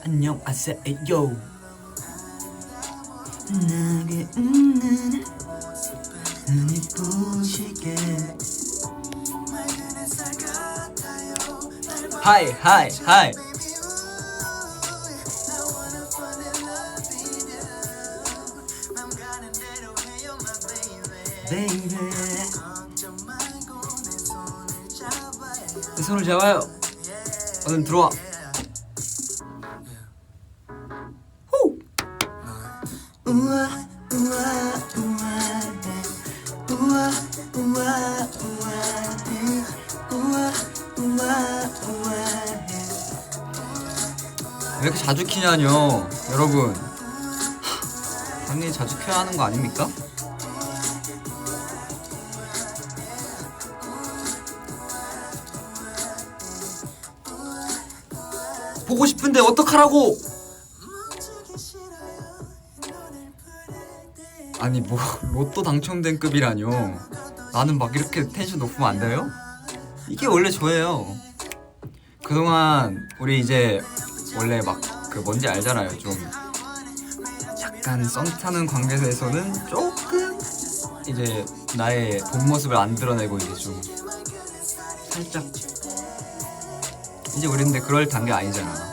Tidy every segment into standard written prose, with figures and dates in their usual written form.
안녕하세요. 나게 웃는 눈이 부시게. 하이 하이 하이. 내 손을 잡아요. 얼른 들어와. 후. 우와 우와 우와 우와 우와 우와 우와 우와. 왜 이렇게 자주 키냐뇨, 여러분. 당연히 자주 켜야 하는 거 아닙니까? 보고 싶은데 어떡하라고! 아니 뭐 로또 당첨된 급이라뇨. 나는 막 이렇게 텐션 높으면 안 돼요? 이게 원래 저예요. 그동안 우리 이제 원래 막 그 뭔지 알잖아요. 좀 약간 썸 타는 관계에서는 조금 이제 나의 본 모습을 안 드러내고 이제 좀 살짝 이제 우리 근데 그럴 단계 아니잖아.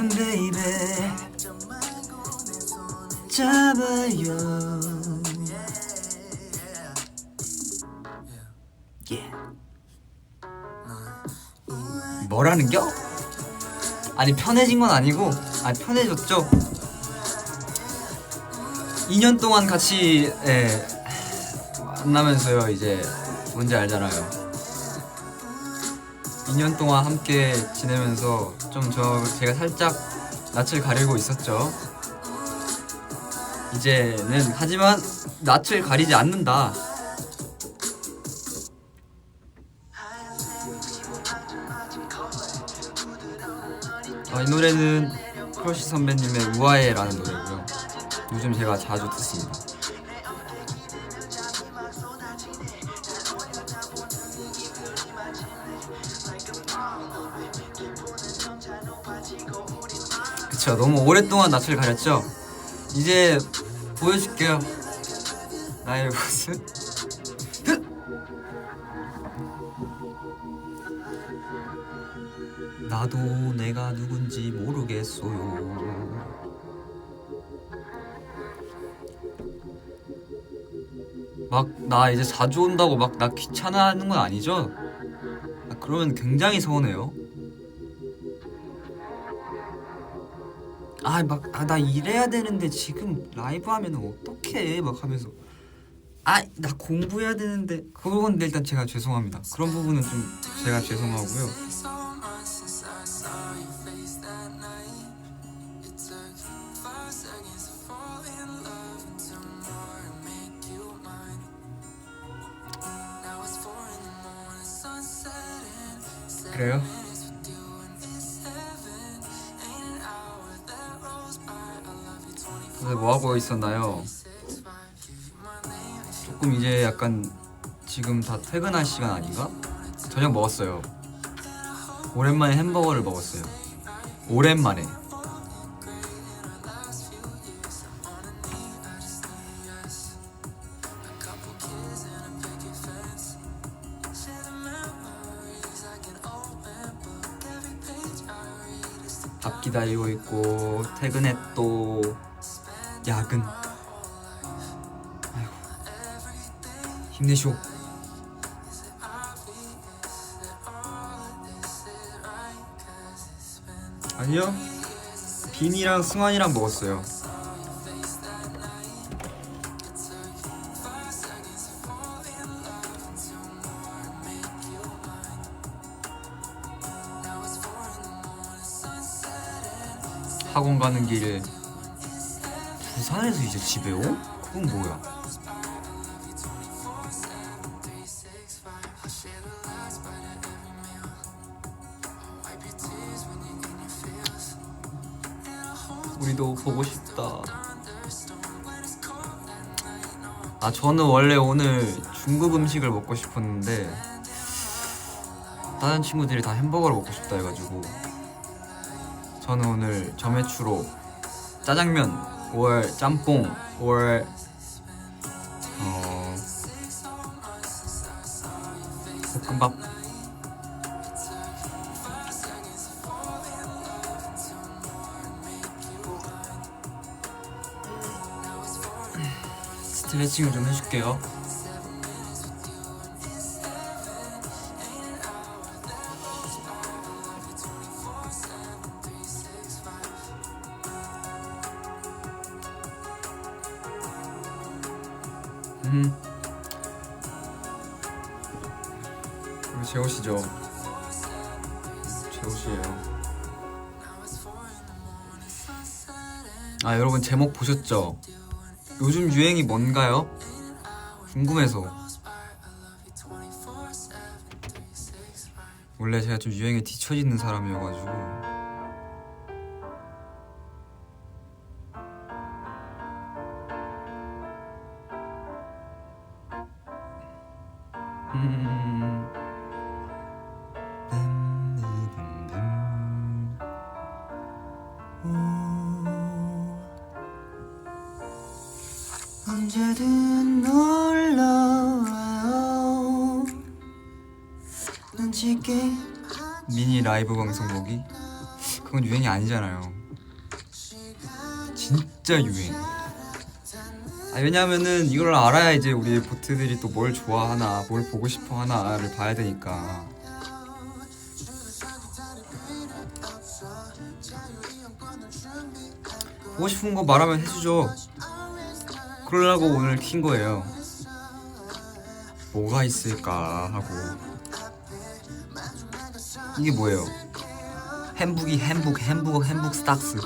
베이베 잡아요. 뭐라는겨? 아니 편해진 건 아니고, 아니 편해졌죠. 2년 동안 같이 만나면서요. 이제 뭔지 알잖아요. 2년 동안 함께 지내면서 좀 제가 살짝 낯을 가리고 있었죠. 이제는 하지만 낯을 가리지 않는다. 이 노래는 크러쉬 선배님의 우아해라는 노래고요. 요즘 제가 자주 듣습니다. 그쵸, 너무 오랫동안 낯을 가렸죠? 이제 보여줄게요, 나의 모습. 나도 내가 누군지 모르겠어요. 막 나 이제 자주 온다고 막 나 귀찮아하는 건 아니죠? 그러면 굉장히 서운해요. 나 이래야 되는데 지금 라이브 하면 어떡해 막 하면서 나 공부해야 되는데, 그건 일단 제가 죄송합니다. 그런 부분은 좀 제가 죄송하고요. 그래요? 다들 뭐하고 있었나요? 조금 이제 약간 지금 다 퇴근할 시간 아닌가? 저녁 먹었어요. 오랜만에 햄버거를 먹었어요. 오랜만에. 밥 기다리고 있고 퇴근에 또 야근. 아이고, 힘내쇼. 아니요, 빈이랑 승환이랑 먹었어요. 학원 가는 길. 부산에서 이제 집에 오? 그건 뭐야? 우리도 보고 싶다. 저는 원래 오늘 중국 음식을 먹고 싶었는데 다른 친구들이 다 햄버거를 먹고 싶다 해가지고 저는 오늘 점액추로 짜장면 or 짬뽕 or 볶음밥 스트레칭을 좀 해줄게요. 이거 제 옷이죠. 제 옷이에요. 아 여러분 제목 보셨죠? 요즘 유행이 뭔가요? 궁금해서. 원래 제가 좀 유행에 뒤처지는 사람이어가지고 언제든 놀러와요. 눈치게 미니 라이브 방송 보기? 그건 유행이 아니잖아요. 진짜 유행. 왜냐면은 이걸 알아야 이제 우리 보트들이 또 뭘 좋아하나 뭘 보고 싶어 하나를 봐야 되니까. 보고 싶은 거 말하면 해주죠. 그러려고 오늘 킨 거예요. 뭐가 있을까 하고. 이게 뭐예요? 햄버거 스탁스.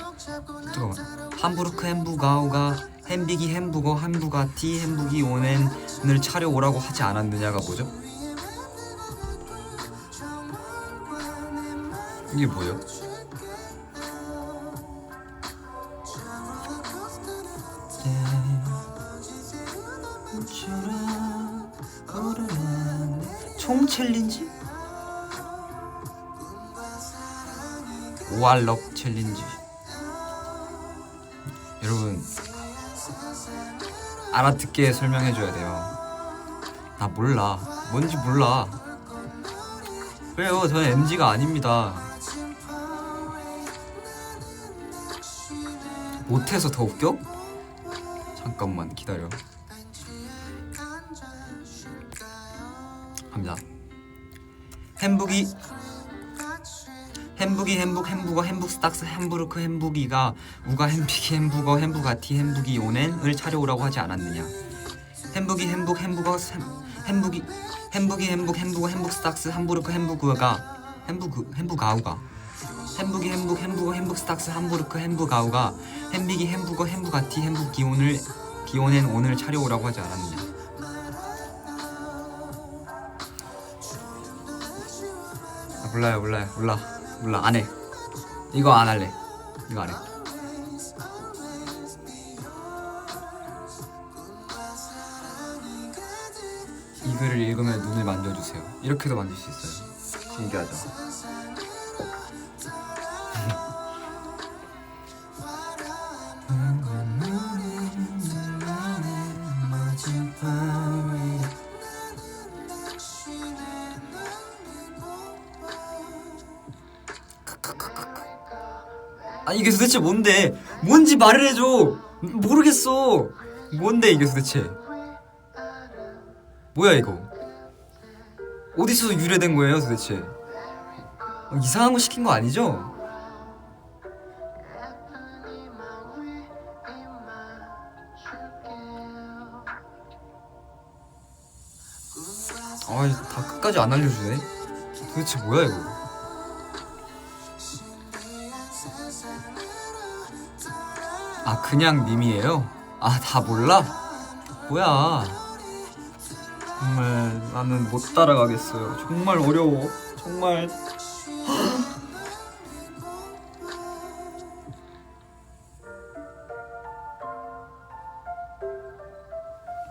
잠깐만. 함부르크 햄부가우가 햄비기 햄부거 함부가티 햄부기 오넨을 차려오라고 하지 않았느냐가 뭐죠? 이게 뭐예요? 총 챌린지? 오알럽 챌린지. 여러분 알아듣게 설명해줘야 돼요. 나 몰라. 뭔지 몰라. 그래요. 저는 MG가 아닙니다. 못해서 더 웃겨? 잠깐만 기다려. 갑니다. 햄부거 햄북스탁스 함부르크 햄부기가 우가 햄비기 햄부거 햄부가티 햄부기 오넨을 차려오라고 하지 않았느냐. 햄부거 햄북스탁스 함부르크 햄부가우가 햄부거 햄북스탁스 함부르크 햄부가우가 햄비기 햄부거 햄부가티 햄부기 오넨 오늘 차려오라고 하지 않았느냐. 몰라. 안 해. 이거 안 할래. 이거 안 해. 이 글을 읽으면 눈을 만져주세요. 이렇게도 만질 수 있어요. 신기하죠? 이게 도대체 뭔지 말을 해줘. 모르겠어. 뭔데 이게 도대체. 뭐야 이거. 어디서 유래된 거예요 도대체. 이상한 거 시킨 거 아니죠? 다 끝까지 안 알려주네. 도대체 뭐야 이거. 그냥 밈이에요? 다 몰라? 뭐야. 정말 나는 못 따라가겠어요. 정말 어려워. 정말.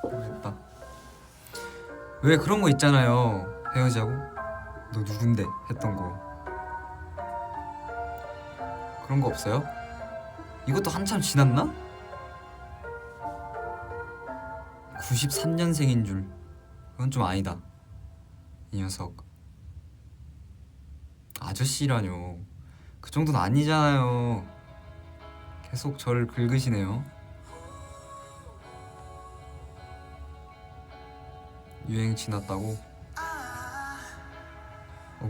모르겠다. 왜 그런 거 있잖아요. 헤어지자고? 너 누군데? 했던 거 그런 거 없어요? 이것도 한참 지났나? 93년생인 줄. 그건 좀 아니다. 이 녀석. 아저씨라뇨. 그 정도는 아니잖아요. 계속 저를 긁으시네요. 유행 지났다고?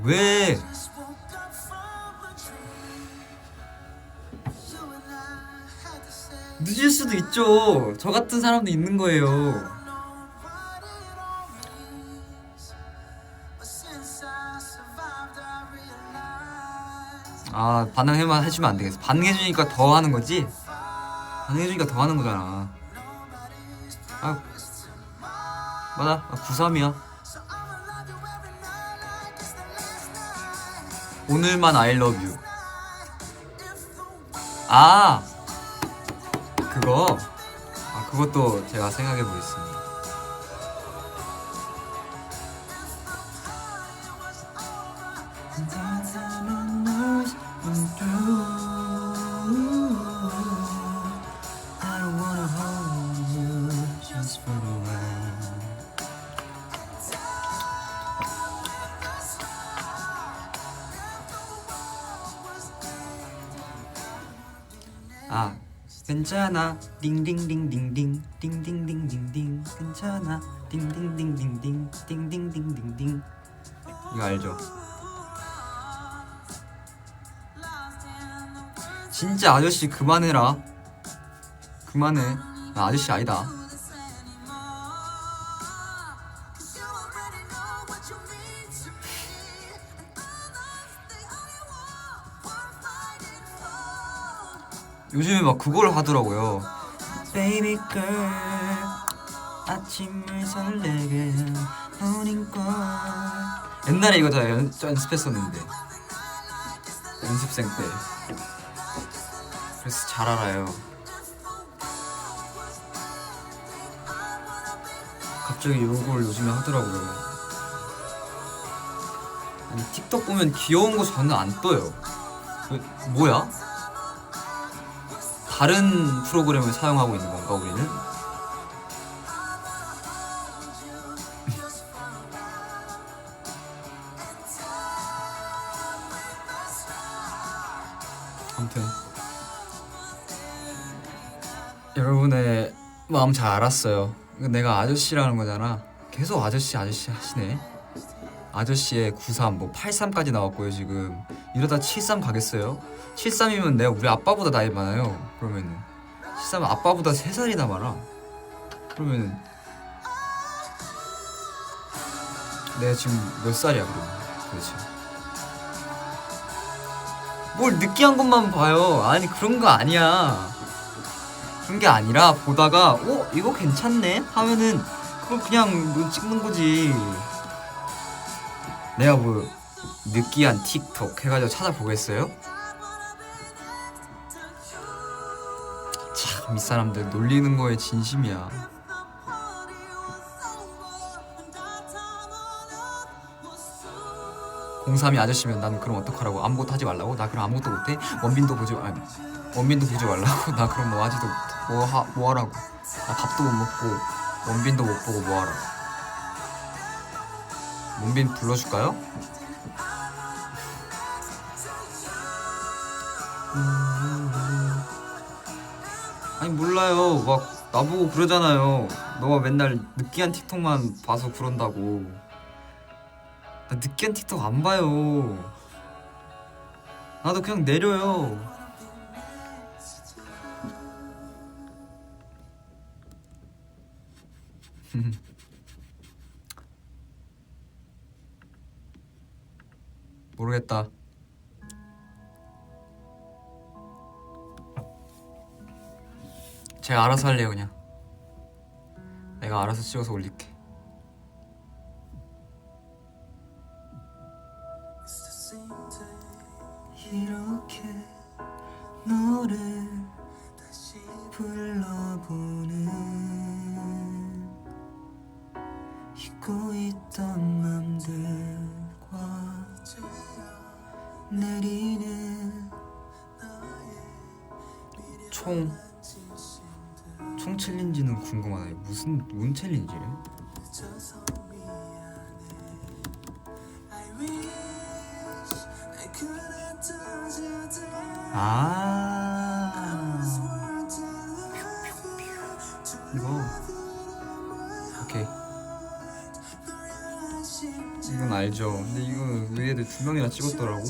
왜? 늦을 수도 있죠. 저 같은 사람도 있는 거예요. 아, 반응해만 해주면 안 되겠어. 반응해주니까 더 하는 거지? 반응해주니까 더 하는 거잖아. 아, 맞아. 아, 93이야. 오늘만 I love you. 아, 그거. 아, 그것도 제가 생각해 보겠습니다. 아, 괜찮아 딩딩딩딩딩 딩딩딩딩딩 괜찮아 딩딩딩딩딩 딩딩딩딩딩. 이거 알죠? 진짜 아저씨 그만해라. 그만해. 나 아저씨 아니다. 요즘에 막 그걸 하더라고요. Baby girl 아침을 설레게 morning girl. 옛날에 이거 다 연습했었는데 연습생 때. 그래서 잘 알아요. 갑자기 이걸 요즘에 하더라고요. 아니 틱톡 보면 귀여운 거 장난 안 떠요. 뭐야? 다른 프로그램을 사용하고 있는 건가 우리는? 아무튼 여러분의 마음 잘 알았어요. 내가 아저씨라는 거잖아. 계속 아저씨 아저씨 하시네. 아저씨의 93, 뭐 83까지 나왔고요 지금. 이러다 73 가겠어요? 73이면 내가 우리 아빠보다 나이 많아요. 그러면은 73은 아빠보다 3살이나 많아. 그러면은 내가 지금 몇 살이야 그러면 도대체. 뭘 느끼한 것만 봐요. 아니 그런 거 아니야. 그런 게 아니라 보다가 이거 괜찮네 하면은 그걸 그냥 찍는 거지. 내가 뭐 느끼한 틱톡 해가지고 찾아보겠어요? 참 이 사람들 놀리는 거에 진심이야. 03이 아저씨면 난 그럼 어떡하라고? 아무것도 하지 말라고? 나 그럼 아무것도 못해? 원빈도 보지 말라고? 나 그럼 뭐 하지도 못해? 뭐 하라고? 나 밥도 못 먹고 원빈도 못 보고 뭐 하라고? 원빈 불러줄까요? 아니 몰라요. 막 나보고 그러잖아요. 너가 맨날 느끼한 틱톡만 봐서 그런다고. 나 느끼한 틱톡 안 봐요. 나도 그냥 내려요. 모르겠다. 제가 알아서 할래요 그냥. 내가 알아서 찍어서 올릴게. 이렇게 너를 다시 불러보는 잊고 있던 맘들과 내리는 총 챌린지는 궁금하다. 무슨 챌린지래? 이거 오케이. 이건 알죠. 근데 이거 우리 애들 2명이나 찍었더라고.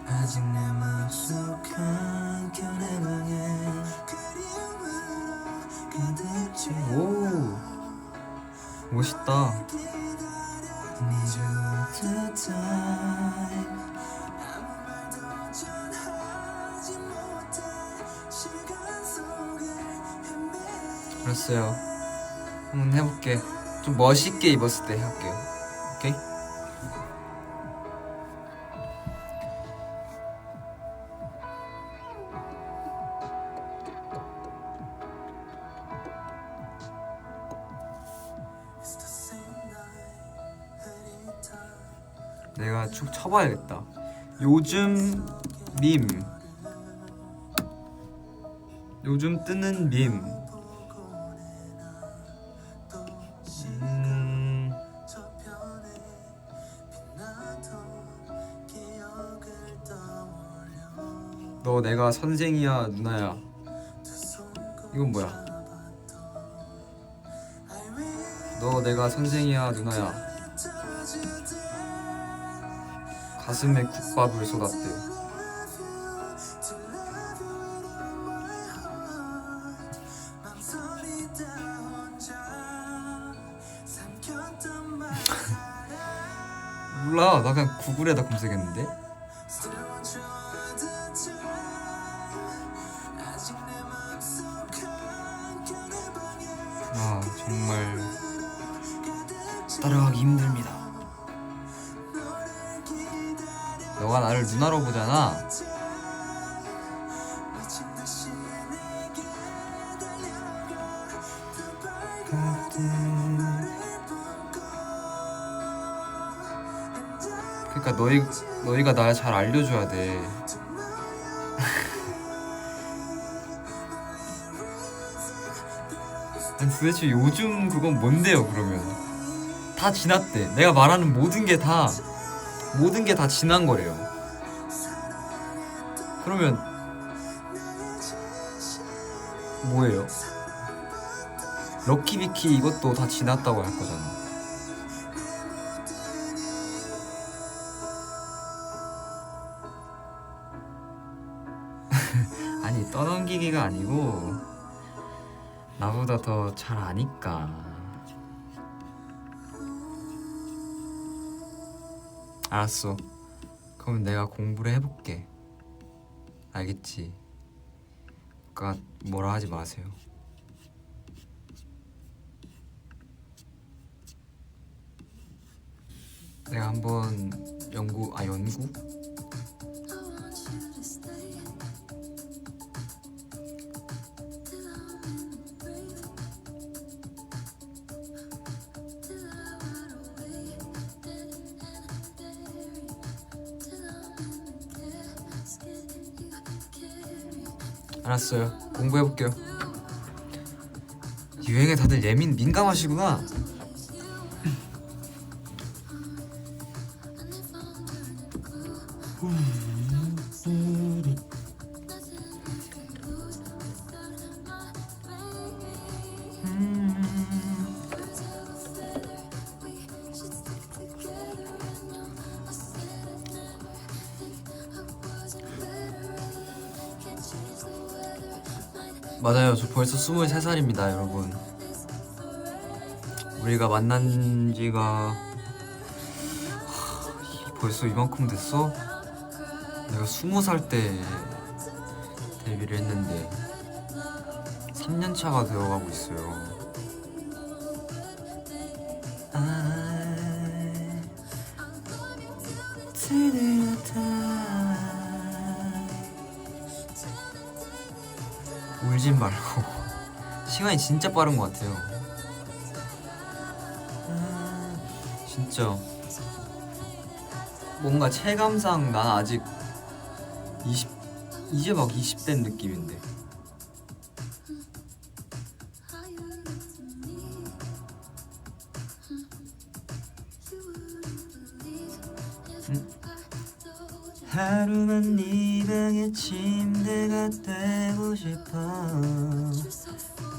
아직 내 맘속 한켠에 방에 오 멋있다. 알았어요. 한번 해볼게. 좀 멋있게 입었을 때 할게요. 오케이? 내가 쭉 쳐봐야겠다. 요즘 밈, 요즘 뜨는 밈. 너 내가 선생이야 누나야. 이건 뭐야? 너 내가 선생이야 누나야. 가슴에 국밥을 쏟았대. 몰라. 나 그냥 구글에다 검색했는데. 아 정말 따라가기 힘듭니다. 너가 나를 누나로 보잖아. 그러니까 너희가 날 잘 알려줘야 돼. 아니 도대체 요즘 그건 뭔데요 그러면? 다 지났대. 내가 말하는 모든 게 다 지난 거래요. 그러면 뭐예요? 럭키비키 이것도 다 지났다고 할 거잖아. 아니 떠넘기기가 아니고 나보다 더 잘 아니까. 알았어. 그럼 내가 공부를 해볼게. 알겠지? 그러니까 뭐라 하지 마세요. 내가 한번 연구? 알았어요. 공부해볼게요. 유행에 다들 민감하시구나. 맞아요. 저 벌써 23살입니다 여러분. 우리가 만난 지가 벌써 이만큼 됐어? 내가 20살 때 데뷔를 했는데 3년 차가 되어가고 있어요. 울진 말고 시간이 진짜 빠른 것 같아요. 진짜 뭔가 체감상 난 아직 20 이제 막 20대인 느낌인데. 하루만 네 방의 침대가 되고 싶어.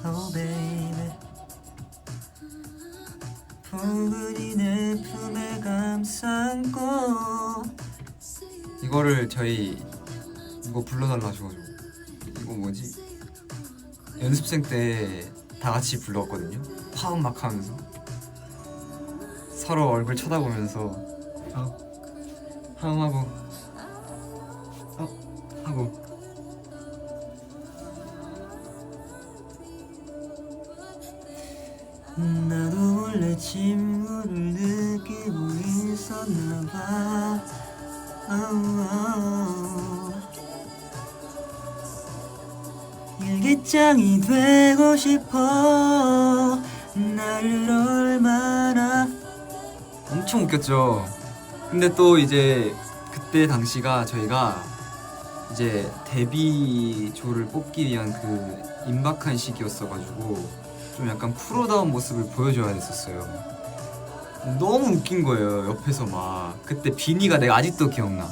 Oh baby. 포근히 내 품에 감싸고. 이거를 저희 누가 불러달라 하셔가지고, 이거 뭐지? 연습생 때 다 같이 불렀거든요. 화음 막 하면서 서로 얼굴 쳐다보면서 화음하고 하고. 나도 몰래 침울을 느끼고 있었나봐. 일기장이 되고 싶어. 나를 얼마나. 엄청 웃겼죠. 근데 또 이제 그때 당시가 저희가 이제 데뷔조를 뽑기 위한 그 임박한 시기였어가지고 좀 약간 프로다운 모습을 보여줘야 됐었어요. 너무 웃긴 거예요. 옆에서 막 그때 비니가, 내가 아직도 기억나,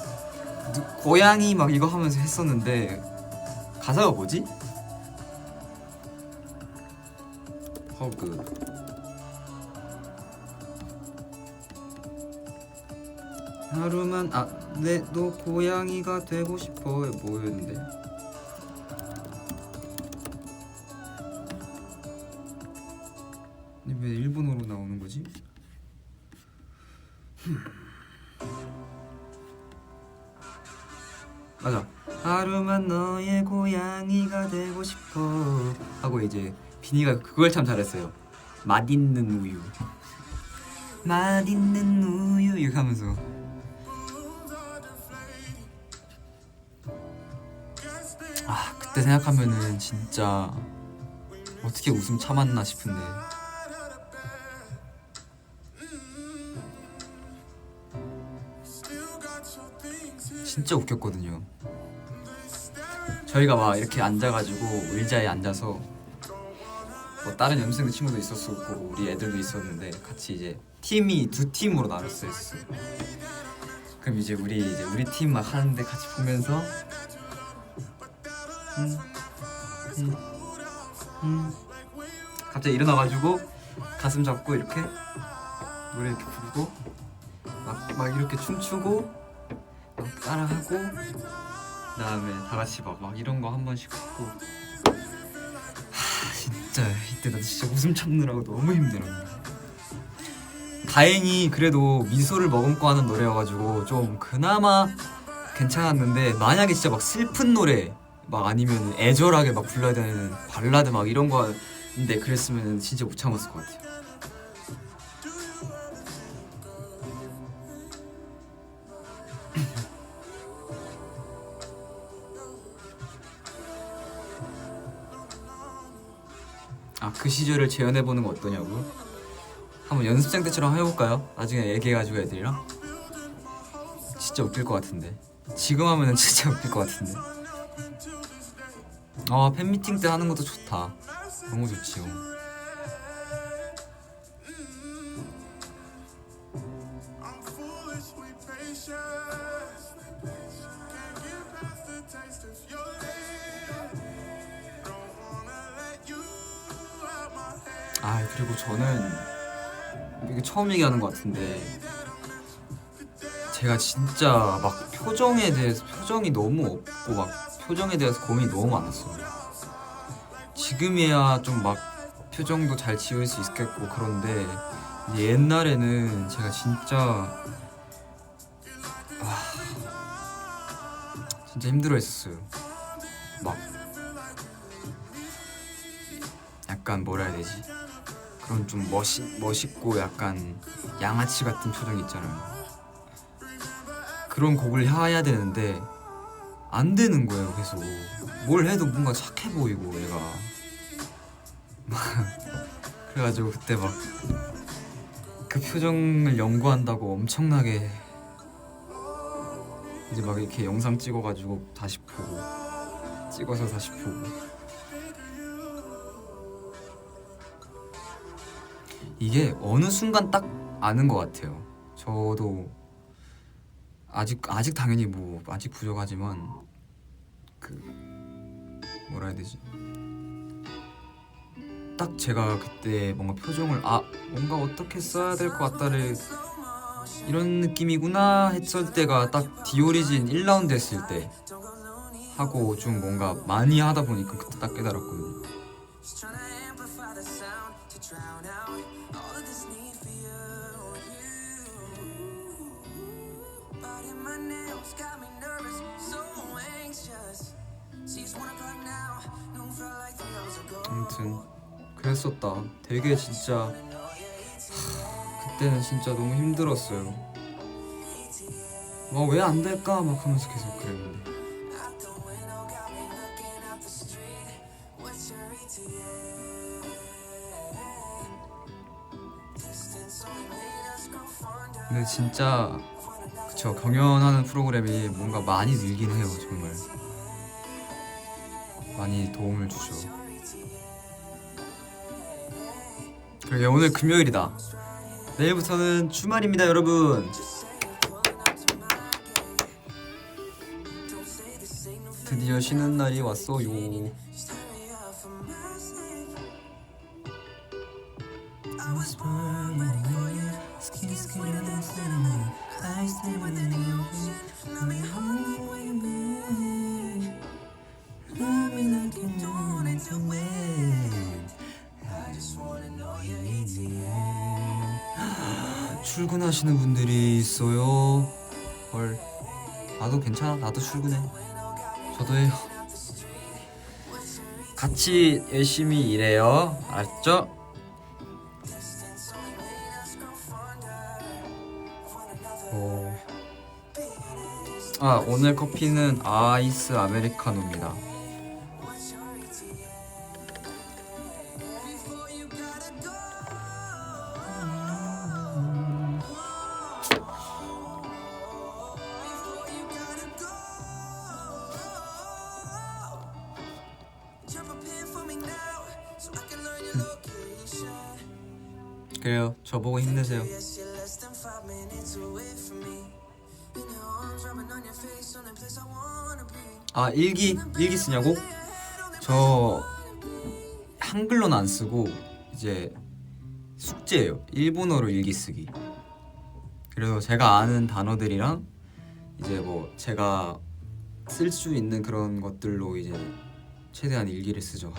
고양이 막 이거 하면서 했었는데 가사가 뭐지? 허그 하루만 너 고양이가 되고 싶어 뭐였는데? 왜 일본어로 나오는 거지? 맞아. 하루만 너의 고양이가 되고 싶어 하고 이제 비니가 그걸 참 잘했어요. 맛있는 우유, 맛있는 우유 이렇게 하면서. 그때 생각하면은 진짜 어떻게 웃음 참았나 싶은데. 진짜 웃겼거든요. 저희가 막 이렇게 앉아가지고 의자에 앉아서 뭐 다른 연습생 친구도 있었고 우리 애들도 있었는데 같이 이제 팀이 두 팀으로 나눴어요. 그럼 이제 우리 팀 막 하는데 같이 보면서 갑자기 일어나가지고 가슴 잡고 이렇게 노래 이렇게 부르고 막 이렇게 춤추고 막 따라하고, 그다음에 다 같이 막 이런 거 한 번씩 하고. 진짜 이때 나 진짜 웃음 참느라고 너무 힘들었네. 다행히 그래도 미소를 머금고 하는 노래여가지고 좀 그나마 괜찮았는데, 만약에 진짜 막 슬픈 노래 막 아니면 애절하게 막 불러야 되는 발라드 막 이런 거인데 그랬으면 진짜 못 참았을 것 같아요. 그 시절을 재현해보는 거 어떠냐고요? 한번 연습생 때처럼 해볼까요? 나중에 얘기해가지고 애들이랑. 진짜 웃길 것 같은데. 지금 하면은 진짜 웃길 것 같은데. 팬미팅 때 하는 것도 좋다. 너무 좋지요. 그리고 저는 이게 처음 얘기하는 것 같은데, 제가 진짜 막 표정이 너무 없고 막 표정에 대해서 고민이 너무 많았어요. 지금이야 좀 막 표정도 잘 지을 수 있겠고 그런데 옛날에는 제가 진짜 힘들어했었어요. 막 약간 뭐라 해야 되지? 그런 좀 멋있고 약간 양아치 같은 표정 있잖아요. 그런 곡을 해야 되는데 안 되는 거예요. 계속 뭘 해도 뭔가 착해 보이고 얘가 그래가지고 그때 막 그 표정을 연구한다고 엄청나게 이제 막 이렇게 영상 찍어가지고 다시 보고 찍어서 다시 보고 이게 어느 순간 딱 아는 것 같아요. 저도 아직 당연히 뭐 아직 부족하지만 그 뭐라 해야 되지? 딱 제가 그때 뭔가 표정을 뭔가 어떻게 써야 될 것 같다를 이런 느낌이구나 했을 때가 딱 디오리진 1라운드 했을 때 하고 좀 뭔가 많이 하다 보니까 그때 딱 깨달았거든요. 아무튼 그랬었다. 되게 진짜 그때는 진짜 너무 힘들었어요. 막 왜 안 될까 막 하면서 계속 그랬는데 근데 진짜 그쵸, 경연하는 프로그램이 뭔가 많이 늘긴 해요. 정말 많이 도움을 주죠. 그러게 오늘 금요일이다. 내일부터는 주말입니다 여러분. 드디어 쉬는 날이 왔어요. 출근하시는 분들이 있어요. 헐, 나도 괜찮아. 나도 출근해. 저도 해요. 같이 열심히 일해요. 알았죠? 오늘 커피는 아이스 아메리카노입니다. 그래요. 저보고 힘내세요. 일기 쓰냐고? 저 한글로는 안 쓰고 이제 숙제예요. 일본어로 일기 쓰기. 그래서 제가 아는 단어들이랑 이제 뭐 제가 쓸 수 있는 그런 것들로 이제 최대한 일기를 쓰죠.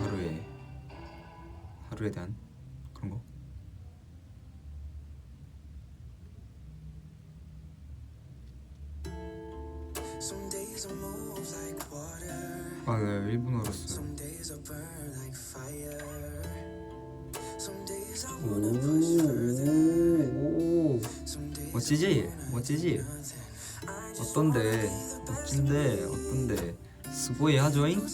하루에 대한 그런 거. 네, 일본어로 써요. 오, 멋지지? 어떤데? 스고이 하죠잉?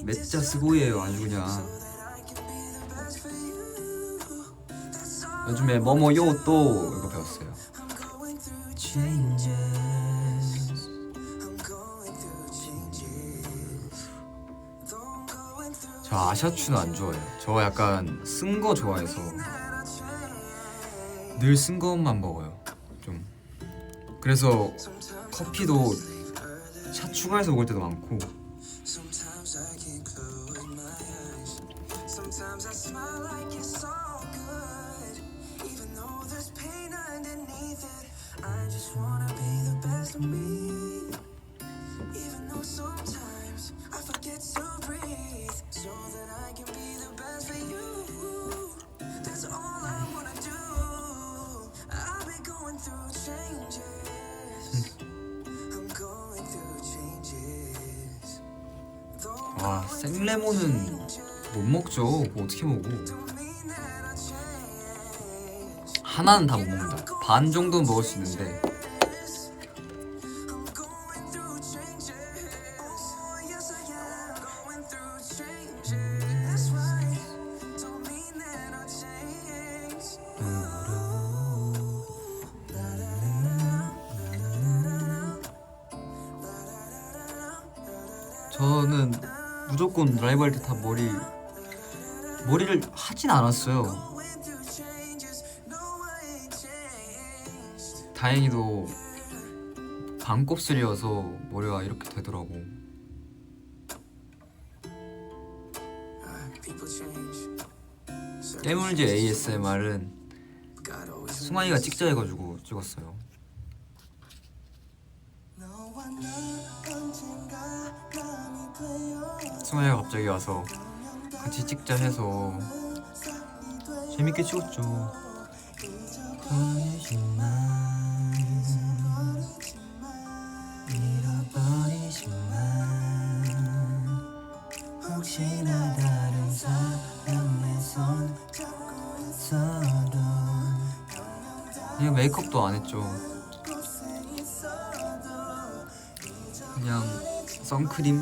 滅자 스고이에요 아주 그냥. 요즘에 뭐뭐요 또 이거 배웠어요. 저 아샤추는 안 좋아해요. 저 약간 쓴 거 좋아해서 늘 쓴 것만 먹어요. 좀 그래서 커피도 차 추가해서 먹을 때도 많고. 생레몬은 못 먹죠. 뭐 어떻게 먹어? 하나는 다 못 먹는다. 반 정도는 먹을 수 있는데 저는 무조건 라이브 할 때 다 머리를 하진 않았어요. 다행히도 반곱슬이어서 머리가 이렇게 되더라고. 깨물지 ASMR은 승환이가 찍자 해가지고 찍었어요. 승환이가 갑자기 와서 같이 찍자 해서 재밌게 찍었죠. 혹시나 다른 사람의 손 잡고 그냥 메이크업도 안 했죠. 그냥 선크림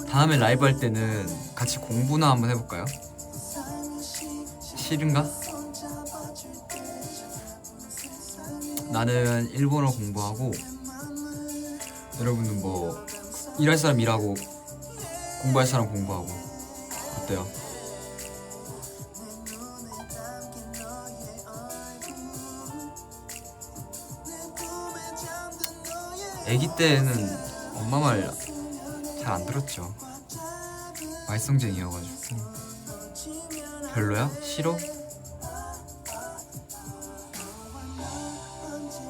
다음에 라이브 할 때는 같이 공부나 한번 해볼까요? 싫은가? 나는 일본어 공부하고 여러분은 뭐 일할 사람 일하고 공부할 사람 공부하고 어때요? 아기 때는 엄마 말 잘 안 들었죠. 말썽쟁이여가지고. 별로야? 싫어?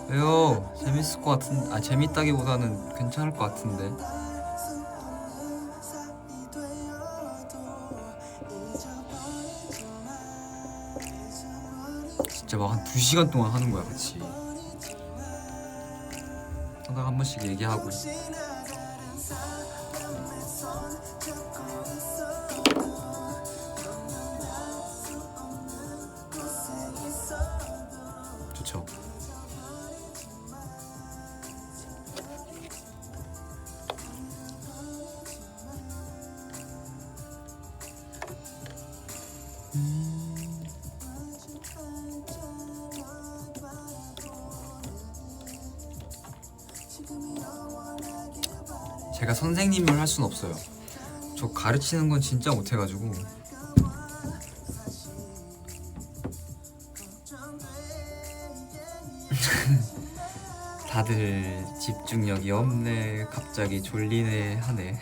왜요? 재밌을 것 같은, 재밌다기보다는 괜찮을 것 같은데. 진짜 막 한 2시간 동안 하는 거야 같이. 하다가 한 번씩 얘기하고. 좋죠. 제가 선생님을 할 순 없어요. 저 가르치는 건 진짜 못해가지고. 다들 집중력이 없네, 갑자기 졸리네 하네.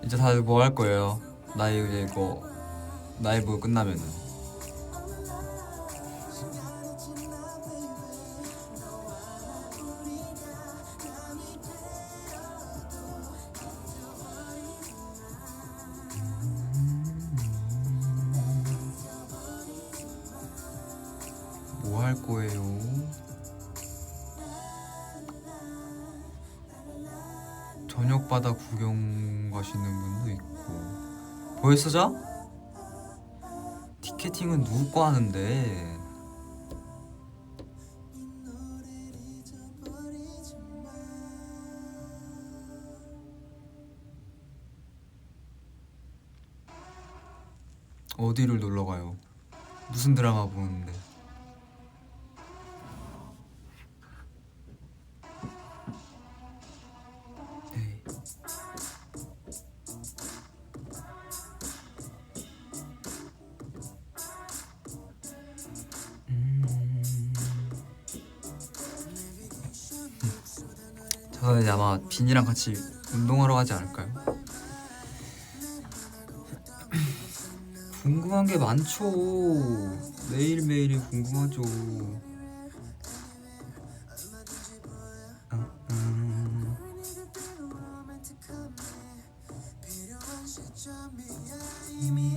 이제 다들 뭐 할 거예요? 나 이거 라이브 끝나면은 뭐 할 거예요? 저녁 바다 구경 가시는 분도 있고. 벌써 자? 티켓팅은 누구 거 하는데? 어디를 놀러 가요? 무슨 드라마 보는데? 에이. 저는 이제 아마 빈이랑 같이 운동하러 가지 않을까요? 궁금한 게 많죠. 매일매일이 궁금하죠. 이미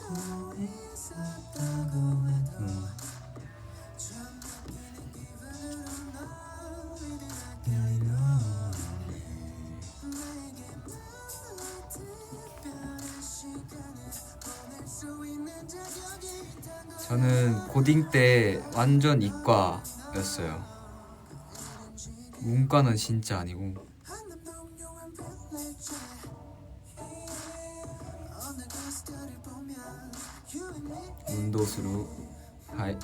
알고 있었다고 해도 저는 고딩 때 완전 이과였어요. 문과는 진짜 아니고. 운도수로 하이.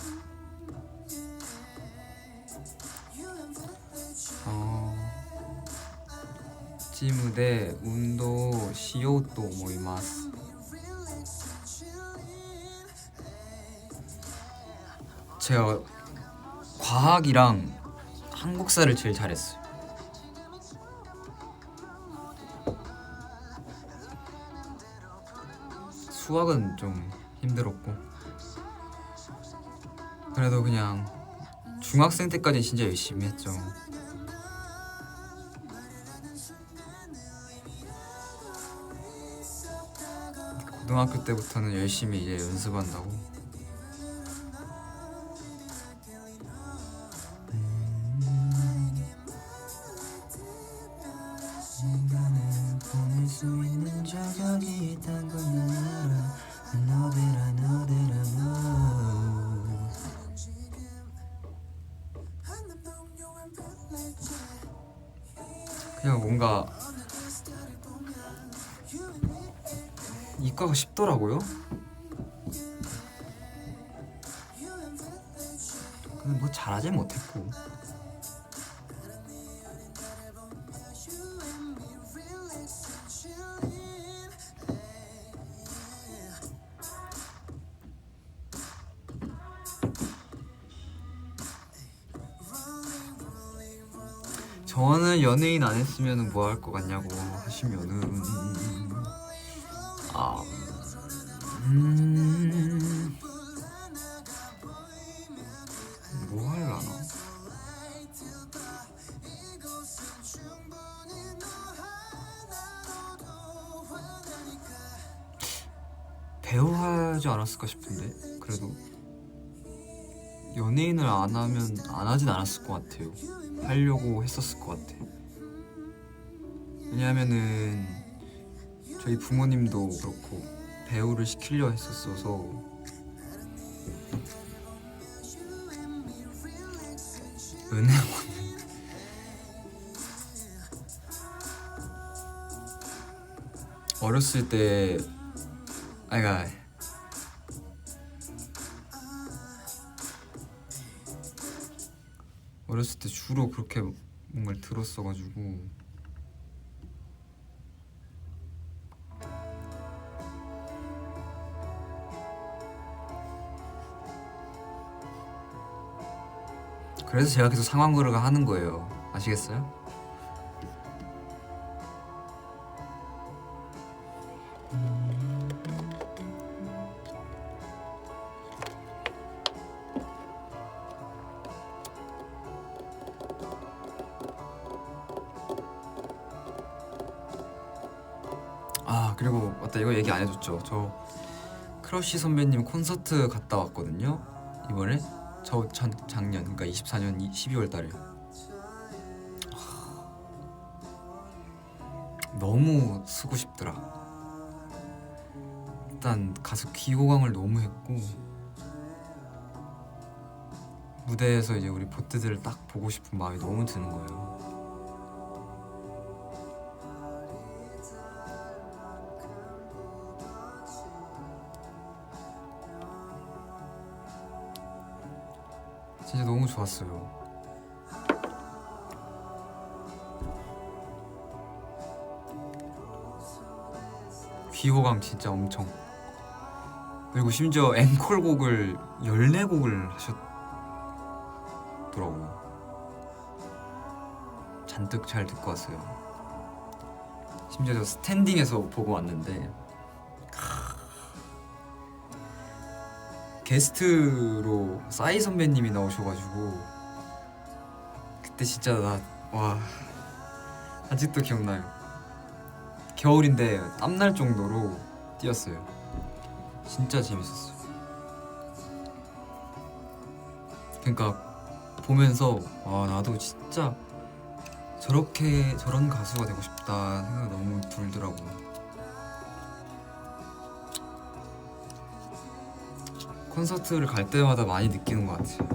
チームで運動しようと思います。 제가 과학이랑 한국사를 제일 잘했어요. 수학은 좀 힘들었고, 그래도 그냥 중학생 때까지 진짜 열심히 했죠. 고등학교 때부터는 열심히 이제 연습한다고. 그냥 뭔가 이과가 쉽더라고요. 근데 뭐 잘하진 못했고. 저는 연예인 안 했으면 뭐 할 것 같냐고 하시면은 뭐 하려나? 배우 하지 않았을까 싶은데, 그래도 연예인을 안 하면 안 하진 않았을 것 같아요. 하려고 했었을 것 같아. 왜냐하면은 저희 부모님도 그렇고 배우를 시키려 했었어서. 은행원 어렸을 때 아이가 어렸을 때 주로 그렇게 뭔가를 들었어가지고. 그래서 제가 계속 상황극을 하는 거예요. 아시겠어요? 그리고 맞다, 이거 얘기 안 해줬죠. 저 크러쉬 선배님 콘서트 갔다 왔거든요, 이번에. 저 작년, 그러니까 24년 12월 달에. 너무 쓰고 싶더라. 일단 가서 귀호강을 너무 했고, 무대에서 이제 우리 보트들을 딱 보고 싶은 마음이 너무 드는 거예요. 진짜 너무 좋았어요. 귀호강 진짜 엄청. 그리고 심지어 앵콜곡을 14곡을 하셨더라고요. 잔뜩 잘 듣고 왔어요. 심지어 저 스탠딩에서 보고 왔는데 게스트로 싸이 선배님이 나오셔가지고 그때 진짜 와, 아직도 기억나요. 겨울인데 땀날 정도로 뛰었어요. 진짜 재밌었어요. 그러니까 보면서 와, 나도 진짜 저런 가수가 되고 싶다 생각이 너무 들더라고요. 콘서트를 갈 때마다 많이 느끼는 것 같아요.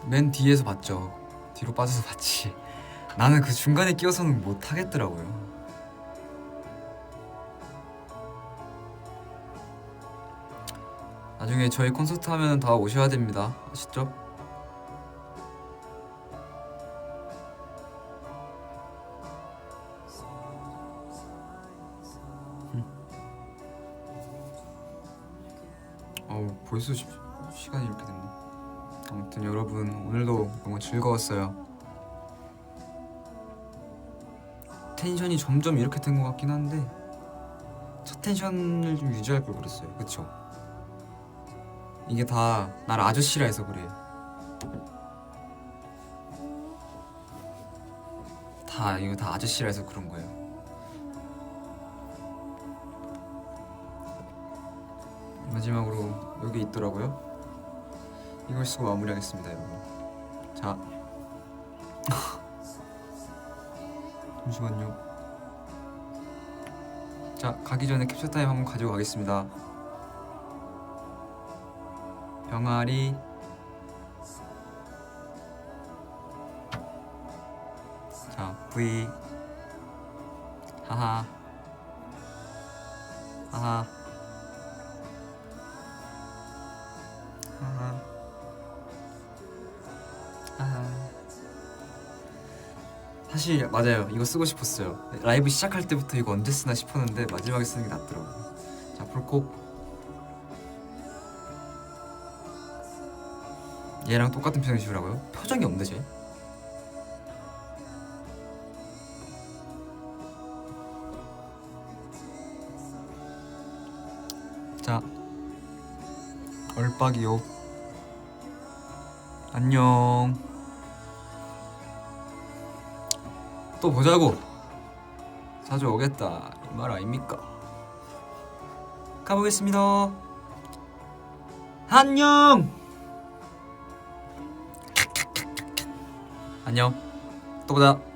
맨 뒤에서 봤죠. 뒤로 빠져서 봤지. 나는 그 중간에 끼어서는 못 하겠더라고요. 나중에 저희 콘서트 하면 다 오셔야 됩니다. 아시죠? 벌써 시간이 이렇게 됐네. 아무튼 여러분 오늘도 너무 즐거웠어요. 텐션이 점점 이렇게 된 것 같긴 한데 첫 텐션을 좀 유지할 걸 그랬어요. 그쵸? 이게 다 날 아저씨라 해서 그래. 이거 다 아저씨라 해서 그런 거예요. 마지막으로 여기 있더라고요. 이걸 쓰고 마무리하겠습니다, 여러분. 자, 잠시만요. 자, 가기 전에 캡처 타임 한번 가지고 가겠습니다. 병아리, 자, V, 하하, 하하, 하하, 하하. 사실 맞아요. 이거 쓰고 싶었어요. 라이브 시작할 때부터 이거 언제 쓰나 싶었는데 마지막에 쓰는 게 낫더라고요. 자, 풀콕. 얘랑 똑같은 표정 지으라고요? 표정이 없네 쟤. 자, 얼빡이요. 안녕. 또 보자고. 자주 오겠다 이 말 아닙니까? 가보겠습니다. 안녕. 안녕. 또 보자.